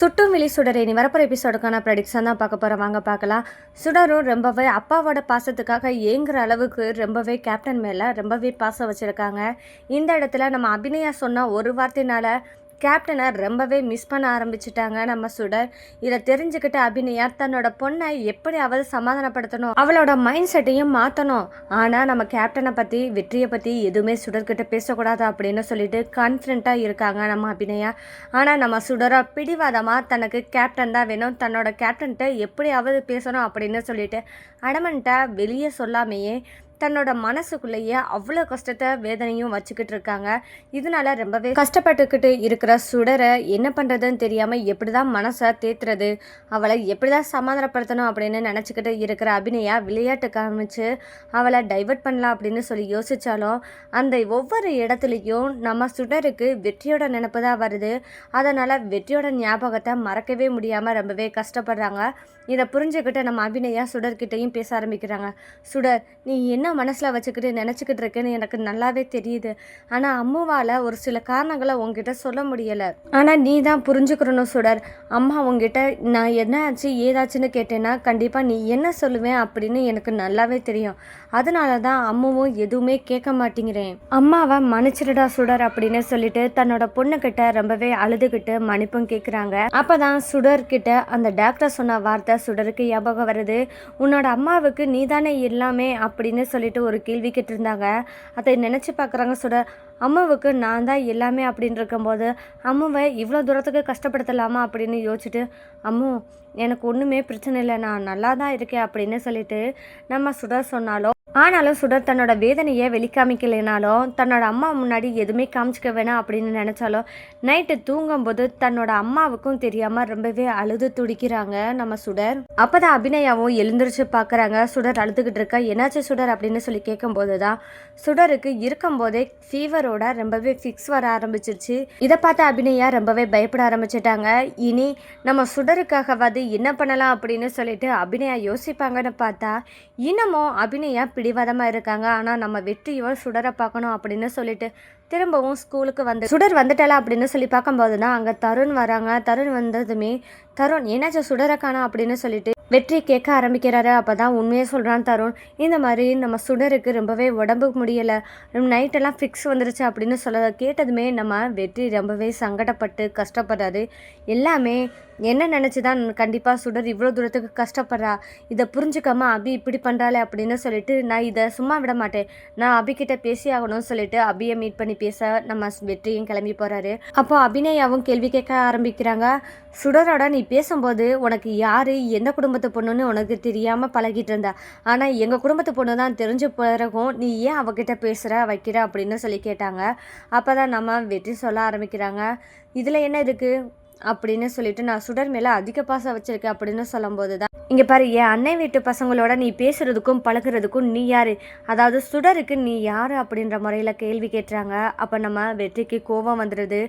சுட்டும் வெளி சுடர் இனி வரப்போகிற எபிசோடுக்கான ப்ரெடிக்ஷன் தான் பார்க்க போகிறோம். வாங்க பார்க்கலாம். சுடரும் ரொம்பவே அப்பாவோட பாசத்துக்காக ஏங்குற அளவுக்கு ரொம்பவே கேப்டன் மேலே ரொம்பவே பாசம் வச்சுருக்காங்க. இந்த இடத்துல நம்ம அபிநயா சொன்ன ஒரு வார்த்தையினால கேப்டனை ரொம்பவே மிஸ் பண்ண ஆரம்பிச்சுட்டாங்க நம்ம சுடர். இதை தெரிஞ்சுக்கிட்டு அபிநயா தன்னோட பொண்ணை எப்படியாவது சமாதானப்படுத்தணும், அவளோட மைண்ட் செட்டையும் மாற்றணும். ஆனால் நம்ம கேப்டனை பற்றி வெற்றியை பற்றி எதுவுமே சுடர்கிட்ட பேசக்கூடாது அப்படின்னு சொல்லிட்டு கான்ஃபிடென்ட்டாக இருக்காங்க நம்ம அபிநயா. ஆனால் நம்ம சுடரை பிடிவாதமாக தனக்கு கேப்டன் தான் வேணும், தன்னோட கேப்டன்கிட்ட எப்படியாவது பேசணும் அப்படின்னு சொல்லிட்டு அடமன்ட்டாக வெளியே சொல்லாமையே தன்னோட மனசுக்குள்ளேயே அவ்வளோ கஷ்டத்தை வேதனையும் வச்சுக்கிட்டு இருக்காங்க. இதனால ரொம்பவே கஷ்டப்பட்டுக்கிட்டு இருக்கிற சுடரை என்ன பண்ணுறதுன்னு தெரியாமல் எப்படி தான் மனசை தேத்துறது, அவளை எப்படி தான் சமாதானப்படுத்தணும் அப்படின்னு நினச்சிக்கிட்டு இருக்கிற அபிநயா விளையாட்டு காமிச்சு அவளை டைவர்ட் பண்ணலாம் அப்படின்னு சொல்லி யோசித்தாலும் அந்த ஒவ்வொரு இடத்துலையும் நம்ம சுடருக்கு வெற்றியோட நினப்பு தான் வருது. அதனால் வெற்றியோட ஞாபகத்தை மறக்கவே முடியாமல் ரொம்பவே கஷ்டப்படுறாங்க. இதை புரிஞ்சுக்கிட்டு நம்ம அபிநயா சுடர்கிட்டையும் பேச ஆரம்பிக்கிறாங்க. சுடர், நீ என்ன மனசில் வச்சுக்கிட்டு நினச்சிக்கிட்டு இருக்கேன்னு எனக்கு நல்லாவே தெரியுது. ஆனால் அம்மாவால் ஒரு சில காரணங்களை உங்ககிட்ட சொல்ல முடியலை. ஆனால் நீ தான் புரிஞ்சுக்கிறணும் சுடர். அம்மா உங்ககிட்ட நான் என்ன ஆச்சு ஏதாச்சுன்னு கேட்டேன்னா கண்டிப்பாக நீ என்ன சொல்லுவேன் அப்படின்னு எனக்கு நல்லாவே தெரியும். அதனால தான் அம்மாவும் எதுவுமே கேட்க மாட்டேங்கிறேன். அம்மாவை மன்னிச்சிடுடா சுடர் அப்படின்னு சொல்லிட்டு தன்னோட பொண்ணுக்கிட்ட ரொம்பவே அழுதுகிட்டு மன்னிப்பும் கேட்குறாங்க. அப்போ தான் சுடர்கிட்ட அந்த டாக்டர் சொன்ன வார்த்தை சுடருக்கு ஞாபகம் வருது. உன்னோட அம்மாவுக்கு நீ தானே எல்லாமே அப்படின்னு சொல்லிட்டு ஒரு கேள்வி கேட்டிருந்தாங்க. அதை நினச்சி பார்க்குறாங்க சுடர். அம்மாவுக்கு நான் தான் எல்லாமே அப்படின்னு இருக்கும்போது அம்மாவை இவ்வளோ தூரத்துக்கு கஷ்டப்படுத்தலாமா அப்படின்னு யோசிச்சுட்டு, அம்மு எனக்கு ஒன்றுமே பிரச்சனை இல்லை, நான் நல்லா தான் இருக்கேன் அப்படின்னு சொல்லிட்டு நம்ம சுடர் சொன்னாலும் ஆனாலும் சுடர் தன்னோட வேதனையை வெளிக்காமிக்கலைனாலும் தன்னோட அம்மா முன்னாடி எதுவுமே காமிச்சிக்க வேணாம் அப்படின்னு நினச்சாலும் நைட்டு தூங்கும்போது தன்னோட அம்மாவுக்கும் தெரியாமல் ரொம்பவே அழுது துடிக்கிறாங்க நம்ம சுடர். அப்போதான் அபிநயாவும் எழுந்திரிச்சு பார்க்குறாங்க. சுடர் அழுதுகிட்டு இருக்கா. என்னாச்சு சுடர் அப்படின்னு சொல்லி கேட்கும்போது தான் சுடருக்கு இருக்கும்போதே ஃபீவரோட ரொம்பவே ஃபிக்ஸ் வர ஆரம்பிச்சிருச்சு. இதை பார்த்து அபிநயா ரொம்பவே பயப்பட ஆரம்பிச்சிட்டாங்க. இனி நம்ம சுடருக்காகவாது என்ன பண்ணலாம் அப்படின்னு சொல்லிட்டு அபிநயா யோசிப்பாங்கன்னு பார்த்தா இன்னமும் அபிநயா பிடிவாதமாக இருக்காங்க. ஆனால் நம்ம வெற்றியோ சுடரை பார்க்கணும் அப்படின்னு சொல்லிட்டு திரும்பவும் ஸ்கூலுக்கு வந்து சுடர் வந்துட்டாளா அப்படின்னு சொல்லி பார்க்கும்போது தான் அங்கே தருண் வராங்க. தருண் வந்ததுமே தருண் என்னாச்சும் சுடரை காணோம் அப்படின்னு சொல்லிட்டு வெற்றி கேட்க ஆரம்பிக்கிறாரு. அப்போ தான் உண்மையே சொல்கிறான் தருண். இந்த மாதிரி நம்ம சுடருக்கு ரொம்பவே உடம்புக்கு முடியலை, நைட்டெல்லாம் ஃபிக்ஸ் வந்துருச்சு அப்படின்னு சொல்ல கேட்டதுமே நம்ம வெற்றி ரொம்பவே சங்கடப்பட்டு கஷ்டப்படுறாரு. எல்லாமே என்ன நினச்சி தான் கண்டிப்பாக சுடர் இவ்வளோ தூரத்துக்கு கஷ்டப்படுறா, இதை புரிஞ்சுக்காம அபி இப்படி பண்ணுறாளே அப்படின்னு சொல்லிட்டு நான் இதை சும்மா விட மாட்டேன், நான் அபிக்கிட்ட பேசி ஆகணும்னு சொல்லிட்டு அபியை மீட் பண்ணி பேச நம்ம வெற்றியும் கிளம்பி போகிறாரு. அப்போ அபிநயாவும் கேள்வி கேட்க ஆரம்பிக்கிறாங்க. சுடரோட நீ பேசும்போது உனக்கு யார் எந்த குடும்பத்து பொண்ணுன்னு உனக்கு தெரியாமல் பழகிட்டு இருந்தா, ஆனால் எங்கள் குடும்பத்து பொண்ணு தான் தெரிஞ்ச பிறகும் நீ ஏன் அவகிட்ட பேசுகிற வைக்கிற அப்படின்னு சொல்லி கேட்டாங்க. அப்போ தான் நம்ம வெற்றி சொல்ல ஆரம்பிக்கிறாங்க. இதில் என்ன இருக்குது அப்படின்னு சொல்லிட்டு நான் சுடர் மேலே அதிக பாசம் வச்சுருக்கேன் அப்படின்னு சொல்லும்போது தான் இங்கே பாரு, என் அன்னை வீட்டு பசங்களோட நீ பேசுகிறதுக்கும் பழகிறதுக்கும் நீ யார், அதாவது சுடருக்கு நீ யார் அப்படின்ற முறையில் கேள்வி கேட்டுறாங்க. அப்போ நம்ம வெற்றிக்கு கோபம் வந்துடுது.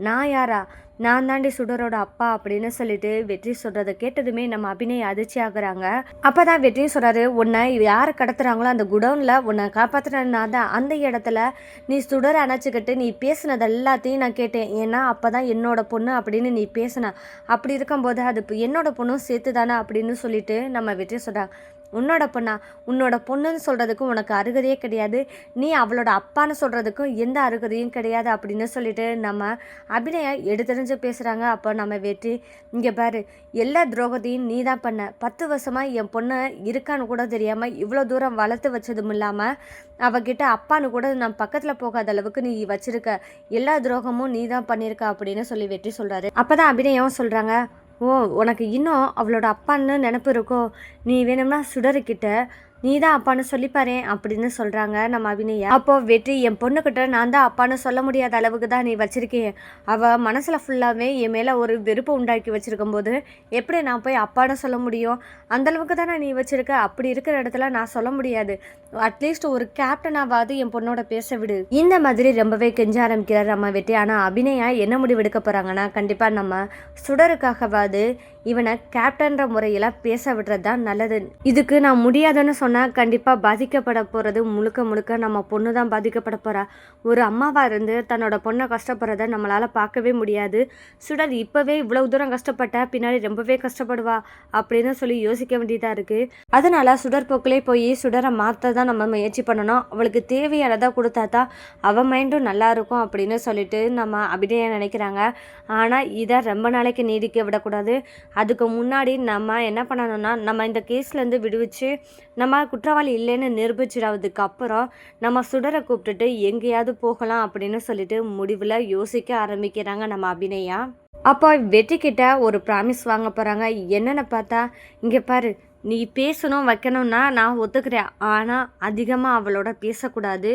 நான் யாரா, நான் தாண்டி சுடரோட அப்பா அப்படின்னு சொல்லிட்டு வெற்றி சொல்கிறத கேட்டதுமே நம்ம அபிநய அதிர்ச்சி ஆகுறாங்க. அப்போ தான் வெற்றியும் சொல்கிறாரு, உன்னை யாரை கடத்துறாங்களோ அந்த குடவுனில் உன்னை காப்பாற்றுனா தான் அந்த இடத்துல நீ சுடரை அணைச்சிக்கிட்டு நீ பேசுனது எல்லாத்தையும் நான் கேட்டேன். ஏன்னா அப்போ தான் என்னோட பொண்ணு அப்படின்னு நீ பேசின, அப்படி இருக்கும்போது அது என்னோட பொண்ணும் சேர்த்து தானே அப்படின்னு சொல்லிட்டு நம்ம வெற்றி சொல்கிறாங்க. உன்னோட பொண்ணா, உன்னோட பொண்ணுன்னு சொல்கிறதுக்கும் உனக்கு அருகதையே கிடையாது, நீ அவளோட அப்பான்னு சொல்கிறதுக்கும் எந்த அருகதையும் கிடையாது அப்படின்னு சொல்லிட்டு நம்ம அபிநயா எடுத்தறிஞ்சு பேசுகிறாங்க. அப்போ நம்ம வெற்றி, இங்கே பாரு, எல்லா துரோகத்தையும் நீ தான் பண்ண, 10 வருஷமாக என் பொண்ணை இருக்கான்னு கூட தெரியாமல் இவ்வளோ தூரம் வளர்த்து வச்சதும் இல்லாமல் அவகிட்ட அப்பான்னு கூட நான் பக்கத்தில் போகாத அளவுக்கு நீ வச்சிருக்க, எல்லா துரோகமும் நீ தான் பண்ணியிருக்க அப்படின்னு சொல்லி வெற்றி சொல்கிறாரு. அப்போ தான் அபிநயாவும் சொல்கிறாங்க, ஓ உனக்கு இன்னும் அவளோட அப்பான்னு நினப்பு இருக்கோ, நீ வேணும்னா சுடருக்கிட்ட நீ தான் அப்பான்னு சொல்லிப்பாரு அப்படின்னு சொல்கிறாங்க நம்ம அபிநயா. அப்போது வெற்றி, என் பொண்ணுக்கிட்ட நான் தான் அப்பான்னு சொல்ல முடியாத அளவுக்கு தான் நீ வச்சுருக்கேன், அவள் மனசில் ஃபுல்லாகவே என் மேலே ஒரு வெறுப்பு உண்டாக்கி வச்சுருக்கும் போது எப்படி நான் போய் அப்பான்னு சொல்ல முடியும், அந்தளவுக்கு தானே நீ வச்சுருக்க, அப்படி இருக்கிற இடத்துல நான் சொல்ல முடியாது, அட்லீஸ்ட் ஒரு கேப்டனாவது என் பொண்ணோட பேச விடு, இந்த மாதிரி ரொம்பவே கெஞ்ச ஆரம்பிக்கிறார் நம்ம வெற்றி. ஆனால் அபிநயா என்ன முடிவு எடுக்க போகிறாங்கன்னா கண்டிப்பாக நம்ம சுடருக்காகவாது இவனை கேப்டன்ற முறையில் பேச விடுறது தான் நல்லது, இதுக்கு நான் முடியாதுன்னு சொன்னால் கண்டிப்பாக பாதிக்கப்பட போகிறது முழுக்க முழுக்க நம்ம பொண்ணு தான் பாதிக்கப்பட போகிறா. ஒரு அம்மாவாக இருந்து தன்னோட பொண்ணை கஷ்டப்படுறத நம்மளால் பார்க்கவே முடியாது. சுடர் இப்போவே இவ்வளவு தூரம் கஷ்டப்பட்டா பின்னாடி ரொம்பவே கஷ்டப்படுவா அப்படின்னு சொல்லி யோசிக்க வேண்டியதாக இருக்குது. அதனால் சுடர் போக்கிலே போய் சுடரை மாற்ற தான் நம்ம முயற்சி பண்ணணும். அவளுக்கு தேவையானதாக கொடுத்தா தான் அவள் மைண்டும் நல்லா இருக்கும் அப்படின்னு சொல்லிட்டு நம்ம அபிநயா நினைக்கிறாங்க. ஆனால் இதை ரொம்ப நாளைக்கு நீடிக்க விடக்கூடாது. அதுக்கு முன்னாடி நம்ம என்ன பண்ணணும்னா, நம்ம இந்த கேஸ்லேருந்து விடுவிச்சு நம்ம குற்றவாளி இல்லைன்னு நிரூபிச்சிடாததுக்கு அப்புறம் நம்ம சுடரை கூப்பிட்டுட்டு எங்கேயாவது போகலாம் அப்படின்னு சொல்லிட்டு முடிவில் யோசிக்க ஆரம்பிக்கிறாங்க நம்ம அபிநயா. அப்போ வெற்றிக்கிட்ட ஒரு ப்ராமிஸ் வாங்க போகிறாங்க. என்னென்னு பார்த்தா, இங்கே பாரு, நீ பேசணும் வைக்கணும்னா நான் ஒத்துக்கிறேன், ஆனால் அதிகமாக அவளோட பேசக்கூடாது,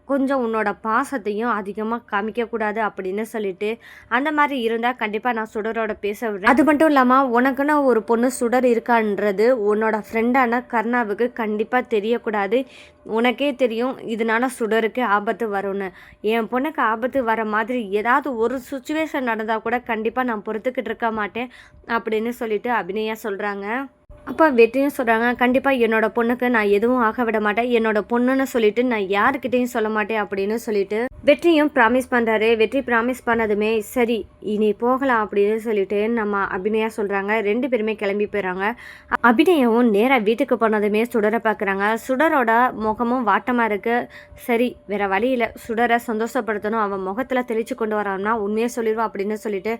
கொஞ்சம் உன்னோட பாசத்தையும் அதிகமாக காமிக்கக்கூடாது அப்படின்னு சொல்லிட்டு, அந்த மாதிரி இருந்தால் கண்டிப்பாக நான் சுடரோட பேச விடுறேன். அது மட்டும் இல்லாமல் உனக்குன்னு ஒரு பொண்ணு சுடர் இருக்கான்றது உன்னோட ஃப்ரெண்டான கர்ணாவுக்கு கண்டிப்பாக தெரியக்கூடாது. உனக்கே தெரியும் இதனால சுடருக்கு ஆபத்து வரும்னு. என் பொண்ணுக்கு ஆபத்து வர மாதிரி ஏதாவது ஒரு சுச்சுவேஷன் நடந்தால் கூட கண்டிப்பாக நான் பொறுத்துக்கிட்டு இருக்க மாட்டேன் அப்படின்னு சொல்லிட்டு அபிநயா சொல்கிறாங்க. அப்போ வெற்றியும் சொல்கிறாங்க, கண்டிப்பாக என்னோட பொண்ணுக்கு நான் எதுவும் ஆக விட மாட்டேன், என்னோட பொண்ணுன்னு சொல்லிட்டு நான் யாருக்கிட்டையும் சொல்ல மாட்டேன் அப்படின்னு சொல்லிட்டு வெற்றியும் ப்ராமிஸ் பண்ணுறாரு. வெற்றி ப்ராமிஸ் பண்ணதுமே சரி இனி போகலாம் அப்படின்னு சொல்லிட்டு நம்ம அபிநயா சொல்கிறாங்க. 2 பேருமே கிளம்பி போயிடறாங்க. அபிநயாவும் நேராக வீட்டுக்கு போனதுமே சுடரை பார்க்குறாங்க. சுடரோட முகமும் வாட்டமாக இருக்குது. சரி வேறு வழி இல்லை, சுடரை சந்தோஷப்படுத்தணும், அவன் முகத்தில் தெளித்து கொண்டு வரான்னா உண்மையாக சொல்லிடுவான் அப்படின்னு சொல்லிட்டு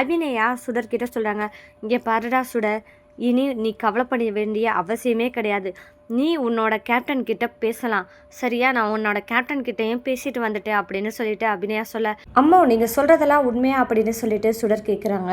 அபிநயா சுடர்கிட்ட சொல்கிறாங்க. இங்கே பாருடா சுடர், இனி நீ கவலைப்பட வேண்டிய அவசியமே கிடையாது. நீ உன்னோட கேப்டன் கிட்ட பேசலாம், சரியா? நான் உன்னோட கேப்டன் கிட்டையும் பேசிட்டு வந்துட்டேன் அப்படின்னு சொல்லிட்டு அபிநயா சொல்ல, அம்மா நீங்கள் சொல்கிறதெல்லாம் உண்மையா அப்படின்னு சொல்லிட்டு சுடர் கேட்குறாங்க.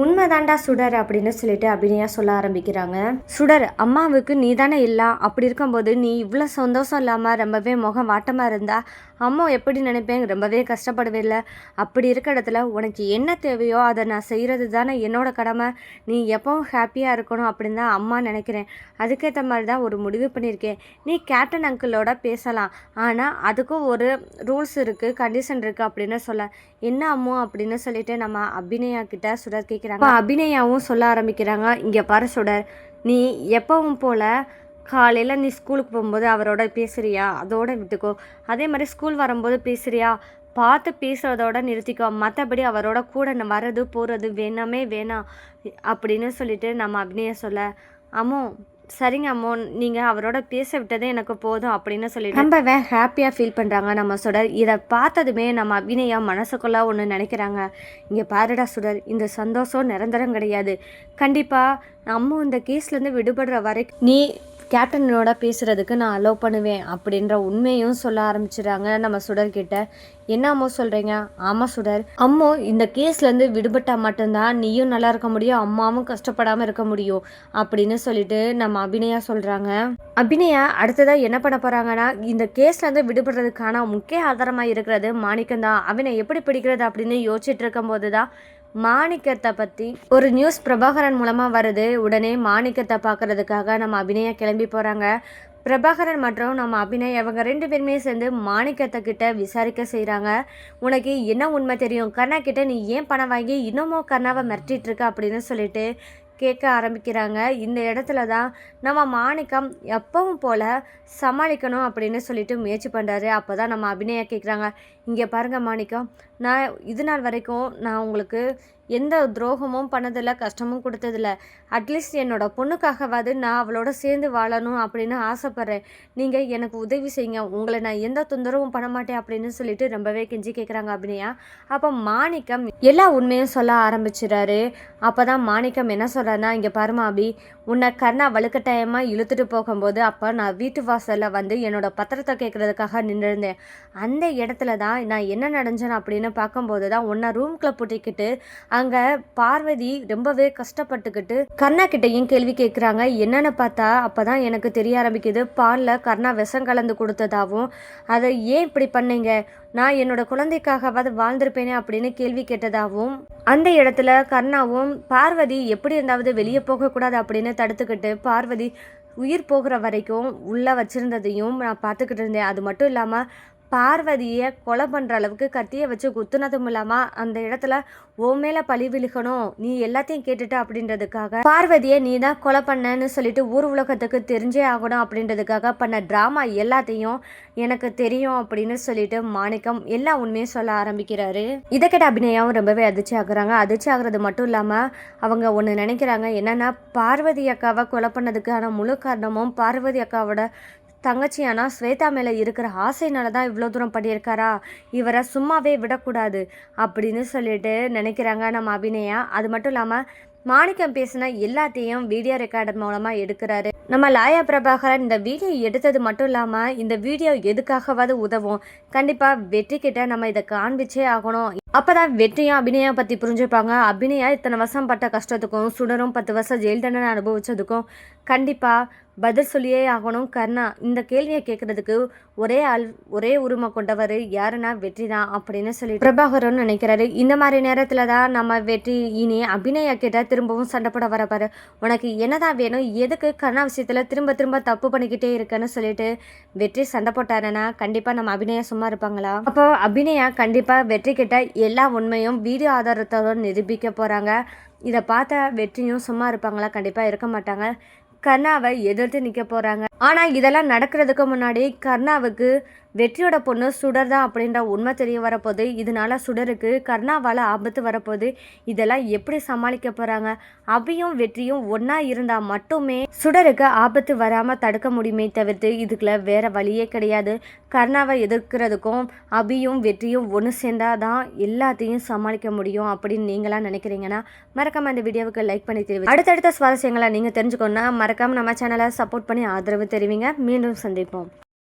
உண்மைதாண்டா சுடர் அப்படின்னு சொல்லிட்டு அபிநயா சொல்ல ஆரம்பிக்கிறாங்க. சுடர், அம்மாவுக்கு நீ தானே இல்லை, அப்படி இருக்கும்போது நீ இவ்வளோ சந்தோஷம் இல்லாமல் ரொம்பவே முகம் வாட்டமாக இருந்தா அம்மா எப்படி நினைப்பேன், ரொம்பவே கஷ்டப்படுவேல்ல. அப்படி இருக்க இடத்துல உனக்கு என்ன தேவையோ அதை நான் செய்கிறது தானே என்னோட கடமை. நீ எப்பவும் ஹாப்பியாக இருக்கணும் அப்படின்னு தான் அம்மா நினைக்கிறேன். அதுக்கேற்ற மாதிரி தான் ஒரு முடிவு பண்ணியிருக்கேன். நீ கேப்டன் அங்கிளோட பேசலாம், ஆனால் அதுக்கும் ஒரு ரூல்ஸ் இருக்குது, கண்டிஷன் இருக்குது அப்படின்னு சொல்ல, என்ன அம்மோ அப்படின்னு சொல்லிட்டு நம்ம அபிநயா கிட்ட சுடர் கேட்குறாங்க. அபிநயாவும் சொல்ல ஆரம்பிக்கிறாங்க. இங்கே பாரு சுடர், நீ எப்பவும் போல் காலையில் நீ ஸ்கூலுக்கு போகும்போது அவரோட பேசுகிறியா, அதோட விட்டுக்கோ. அதே மாதிரி ஸ்கூல் வரும்போது பேசுகிறியா, பார்த்து பேசுகிறதோட நிறுத்திக்கோ. மற்றபடி அவரோட கூட வர்றது போகிறது வேணாமே வேணாம் அப்படின்னு சொல்லிட்டு நம்ம அபிநயா சொல்ல, அம்மோ சரிங்க அம்மோ, நீங்கள் அவரோட பேச விட்டதே எனக்கு போதும் அப்படின்னு சொல்லிட்டு ரொம்பவே ஹாப்பியாக ஃபீல் பண்ணுறாங்க நம்ம சுடர். இதை பார்த்ததுமே நம்ம அபிநயா மனசுக்குள்ளே ஒன்று நினைக்கிறாங்க. இங்கே பாருடா சுடர், இந்த சந்தோஷம் நிரந்தரம் கிடையாது. கண்டிப்பாக அம்மு இந்த கேஸ்லேருந்து விடுபடுற வரைக்கும் நீ கேப்டனோட பேசுகிறதுக்கு நான் அலோவ் பண்ணுவேன் அப்படின்ற உண்மையும் சொல்ல ஆரம்பிச்சிடுறாங்க நம்ம சுடர்கிட்ட. என்ன அம்மோ சொல்கிறீங்க? ஆமாம் சுடர், அம்மோ இந்த கேஸ்லேருந்து விடுபட்டால் மட்டும்தான் நீயும் நல்லா இருக்க முடியும், அம்மாவும் கஷ்டப்படாமல் இருக்க முடியும் அப்படின்னு சொல்லிட்டு நம்ம அபிநயா சொல்கிறாங்க. அபிநயா அடுத்ததாக என்ன பண்ண போகிறாங்கன்னா, இந்த கேஸ்லேருந்து விடுபடுறதுக்கான முக்கிய ஆதாரமாக இருக்கிறது மாணிக்கம் தான். அவனை எப்படி பிடிக்கிறது அப்படின்னு யோசிச்சுட்டு இருக்கும்போது தான் மாணிக்கத்தை பற்றி ஒரு நியூஸ் பிரபாகரன் மூலமாக வருது. உடனே மாணிக்கத்தை பார்க்குறதுக்காக நம்ம அபிநயா கிளம்பி போகிறாங்க. பிரபாகரன் மற்றும் நம்ம அபிநய் அவங்க 2 பேருமே சேர்ந்து மாணிக்கத்தை கிட்ட விசாரிக்க செய்கிறாங்க. உனக்கு என்ன உண்மை தெரியும், கர்ணா கிட்ட நீ ஏன் பணம் வாங்கி இன்னமும் கர்ணாவை மிரட்டிட்டு இருக்க அப்படின்னு சொல்லிட்டு கேட்க ஆரம்பிக்கிறாங்க. இந்த இடத்துல தான் நம்ம மாணிக்கம் எப்பவும் போல் சமாளிக்கணும் அப்படின்னு சொல்லிட்டு முயற்சி பண்ணுறாரு. அப்போ தான் நம்ம அபிநயா கேட்குறாங்க, இங்கே பாருங்கள் மாணிக்கம், நான் இது நாள் வரைக்கும் நான் உங்களுக்கு எந்த துரோகமும் பண்ணதில்லை, கஷ்டமும் கொடுத்ததில்ல. அட்லீஸ்ட் என்னோடய பொண்ணுக்காகவாது நான் அவளோட சேர்ந்து வாழணும் அப்படின்னு ஆசைப்பட்றேன். நீங்கள் எனக்கு உதவி செய்யுங்க, உங்களை நான் எந்த தொந்தரவும் பண்ண மாட்டேன் அப்படின்னு சொல்லிட்டு ரொம்பவே கெஞ்சி கேட்குறாங்க அபிநயா. அப்போ மாணிக்கம் எல்லா உண்மையும் சொல்ல ஆரம்பிச்சிடாரு. அப்போ தான் மாணிக்கம் என்ன சொல்கிறாருன்னா, இங்கே பாருமா அபி, உன்னை கர்ணா வலுக்கட்டாயமாக இழுத்துட்டு போகும்போது அப்போ நான் வீட்டு வாசலில் வந்து என்னோட பத்திரத்தை கேட்குறதுக்காக நின்றுருந்தேன். அந்த இடத்துல தான் நான் என்ன நடந்தேன் அப்படின்னு பார்க்கும்போது தான் உன்னை ரூம்குள்ளே பூட்டிக்கிட்டு அங்கே பார்வதி ரொம்பவே கஷ்டப்பட்டுக்கிட்டு கர்ணா கிட்டையும் கேள்வி கேட்குறாங்க. என்னென்னு பார்த்தா அப்போ தான் எனக்கு தெரிய ஆரம்பிக்குது, பாலில் கர்ணா விஷம் கலந்து கொடுத்ததாகவும், அதை ஏன் இப்படி பண்ணீங்க, நான் என்னோட குழந்தைக்காகவாது வாழ்ந்திருப்பேனே அப்படின்னு கேள்வி கேட்டதாகவும், அந்த இடத்துல கர்ணாவும் பார்வதி எப்படி இருந்தாவது வெளியே போகக்கூடாது அப்படின்னு தடுத்துக்கிட்டு பார்வதி உயிர் போகிற வரைக்கும் உள்ளே வச்சுருந்ததையும் நான் பார்த்துக்கிட்டு இருந்தேன். அது மட்டும் இல்லாமல் பார்வதியை கொலை பண்ணுற அளவுக்கு கத்தியை வச்சு குத்துனதும் இல்லாமல் அந்த இடத்துல ஓ மேலே பழி விழுகணும், நீ எல்லாத்தையும் கேட்டுட்ட அப்படின்றதுக்காக பார்வதியை நீ தான் கொலை பண்ணன்னு சொல்லிட்டு ஊர் உலகத்துக்கு தெரிஞ்சே ஆகணும் அப்படின்றதுக்காக பண்ண ட்ராமா எல்லாத்தையும் எனக்கு தெரியும் அப்படின்னு சொல்லிட்டு மாணிக்கம் எல்லா உண்மையும் சொல்ல ஆரம்பிக்கிறாரு. இதை கேட்ட அபிநயாவும் ரொம்பவே அதிர்ச்சி ஆகுறாங்க. அதிர்ச்சி ஆகுறது மட்டும் இல்லாமல் அவங்க ஒன்று நினைக்கிறாங்க, என்னென்னா பார்வதி அக்காவை கொலை பண்ணதுக்கான முழு காரணமும் பார்வதி அக்காவோட தங்கச்சியானா ஸ்வேதா மேலே இருக்கிற ஆசைனால தான் இவ்வளோ தூரம் பண்ணியிருக்காரா, இவரை சும்மாவே விடக்கூடாது அப்படின்னு சொல்லிட்டு நினைக்கிறாங்க நம்ம அபிநயா. அது மட்டும் இல்லாமல் மாணிக்கம் பேசின எல்லாத்தையும் வீடியோ ரெக்கார்டர் மூலமாக எடுக்கிறாரு. நம்ம லாயா பிரபாகரன் இந்த வீடியோ எடுத்தது மட்டும் இல்லாமல் இந்த வீடியோ எதுக்காகவாது உதவும், கண்டிப்பாக வெற்றி கிட்ட நம்ம இதை காண்பிச்சே ஆகணும், அப்போ தான் வெற்றியும் அபிநயா பற்றி புரிஞ்சுப்பாங்க. அபிநயா இத்தனை வருஷம் பட்ட கஷ்டத்துக்கும் சுடரும் 10 வருஷம் ஜெயில் தண்டனை அனுபவிச்சதுக்கும் கண்டிப்பாக பதில் சொல்லியே ஆகணும். கர்ணா இந்த கேள்வியை கேட்குறதுக்கு ஒரே உரிமை கொண்டவர் யாருன்னா வெற்றி தான் அப்படின்னு சொல்லி பிரபாகரன் நினைக்கிறாரு. இந்த மாதிரி நேரத்தில் தான் நம்ம வெற்றி இனி அபிநயா கிட்ட திரும்பவும் சண்டை போட வரப்பாரு. உனக்கு என்னதான் வேணும், எதுக்கு கர்ணா விஷயத்தில் திரும்ப திரும்ப தப்பு பண்ணிக்கிட்டே இருக்குன்னு சொல்லிட்டு வெற்றி சண்டை போட்டாருன்னா கண்டிப்பாக நம்ம அபிநயா சும்மா இருப்பாங்களா? அப்போ அபிநயா கண்டிப்பாக வெற்றி கிட்ட எல்லா உண்மையும் வீடியோ ஆதாரத்தோடு நிரூபிக்க போகிறாங்க. இதை பார்த்த வெற்றியும் சும்மா இருப்பாங்களா? கண்டிப்பாக இருக்க மாட்டாங்க. கர்ணாவை எதிர்த்து நிற்க போகிறாங்க. ஆனால் இதெல்லாம் நடக்கிறதுக்கு முன்னாடி கர்ணாவுக்கு வெற்றியோட பொண்ணு சுடர் தான் அப்படின்ற உண்மை தெரிய வரப்போகுது. இதனால சுடருக்கு கர்ணாவால் ஆபத்து வரப்போகுது. இதெல்லாம் எப்படி சமாளிக்க போகிறாங்க? அபியும் வெற்றியும் ஒன்றா இருந்தால் மட்டுமே சுடருக்கு ஆபத்து வராமல் தடுக்க முடியுமே தவிர்த்து இதுக்குள்ள வேற வழியே கிடையாது. கர்ணாவை எதிர்க்கிறதுக்கும் அபியும் வெற்றியும் ஒன்று சேர்ந்தால் தான் எல்லாத்தையும் சமாளிக்க முடியும் அப்படின்னு நீங்களாம் நினைக்கிறீங்கன்னா மறக்காமல் இந்த வீடியோவுக்கு லைக் பண்ணி தெரிவிங்க. அடுத்தடுத்த சுவாரஸ்யங்களை நீங்கள் தெரிஞ்சுக்கணுன்னா மறக்காமல் நம்ம சேனலை சப்போர்ட் பண்ணி ஆதரவு தெரிவிங்க. மீண்டும் சந்திப்போம்.